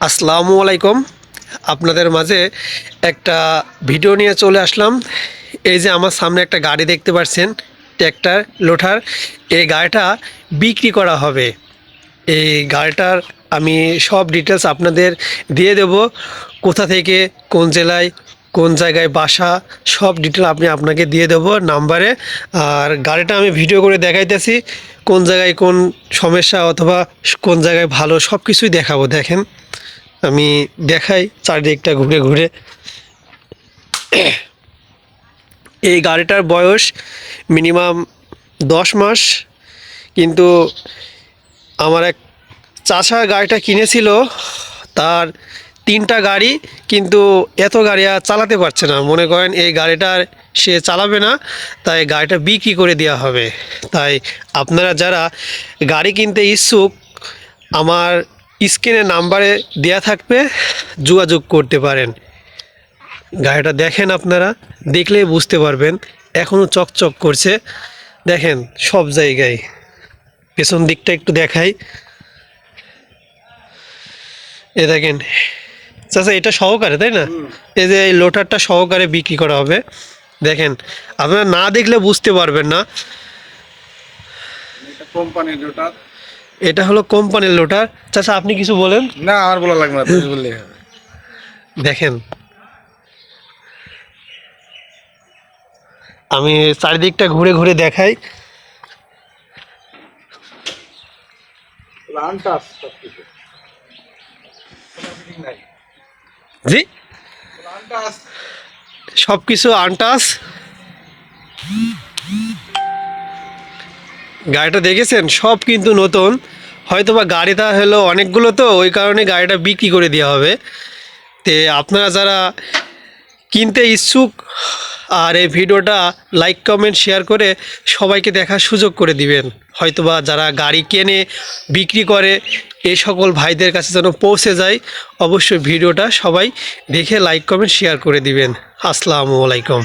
আসসালামু আলাইকুম। আপনাদের মাঝে একটা ভিডিও নিয়ে চলে আসলাম। এই যে আমার সামনে একটা গাড়ি দেখতে পাচ্ছেন, ট্র্যাক্টর লোডার। এই গাড়িটা বিক্রি করা হবে। এই গাড়িটার আমি সব ডিটেলস আপনাদের দিয়ে দেব, কোথা থেকে, কোন জেলায়, কোন জায়গায় বাসা, সব ডিটেল আমি আপনাকে দিয়ে দেব নাম্বারে। আর গাড়িটা আমি ভিডিও করে দেখাইতেছি, কোন জায়গায় কোন সমস্যা অথবা কোন জায়গায় ভালো সব কিছুই দেখাবো। দেখেন, আমি দেখাই চারিদিকটা ঘুরে ঘুরে। এই গাড়িটার বয়স মিনিমাম 10 মাস, কিন্তু আমার এক চাচা গাড়িটা কিনেছিল, তার 3টা গাড়ি, কিন্তু এত গাড়ি আর চালাতে পারছে না। মনে করেন এই গাড়িটার সে চালাবে না, তাই গাড়িটা বিক্রি করে দেওয়া হবে। তাই আপনারা যারা গাড়ি কিনতে ইচ্ছুক, আমার স্ক্রিনে নাম্বারে দেয়া থাকবে, যোগাযোগ করতে পারেন। গাড়িটা দেখেন, আপনারা দেখলেই বুঝতে পারবেন, এখনও চকচক করছে। দেখেন সব জায়গায়, পেছন দিকটা একটু দেখাই। এ দেখেন চাচা, এটা সহকারে, তাই না? এই যে এই লোটারটা সহকারে বিক্রি করা হবে। দেখেন, আপনারা না দেখলে বুঝতে পারবেন না। কোম্পানির লোটার। এটা হলো কোম্পানির লোটার। চাচা আপনি কিছু বলেন। না, আমার বলা লাগবে না, তুমি বললেই হবে। দেখেন, আমি চারিদিকটা ঘুরে ঘুরে দেখাই। আনটাস সবকিছু। কোনো ফিটিং নাই। জি, আনটাস। সব কিছু আনটাস। গাড়িটা দেখেছেন, সব কিন্তু নতুন। হয়তোবা গাড়িটা হলো অনেকগুলো, তো ওই কারণে গাড়িটা বিক্রি করে দেওয়া হবে। তে আপনারা যারা কিনতে ইচ্ছুক, আর এই ভিডিওটা লাইক কমেন্ট শেয়ার করে সবাইকে দেখার সুযোগ করে দিবেন। হয়তোবা যারা গাড়ি কেনে বিক্রি করে, এই সকল ভাইদের কাছে যেন পৌঁছে যায়। অবশ্যই ভিডিওটা সবাই দেখে লাইক কমেন্ট শেয়ার করে দিবেন। আসসালামু আলাইকুম।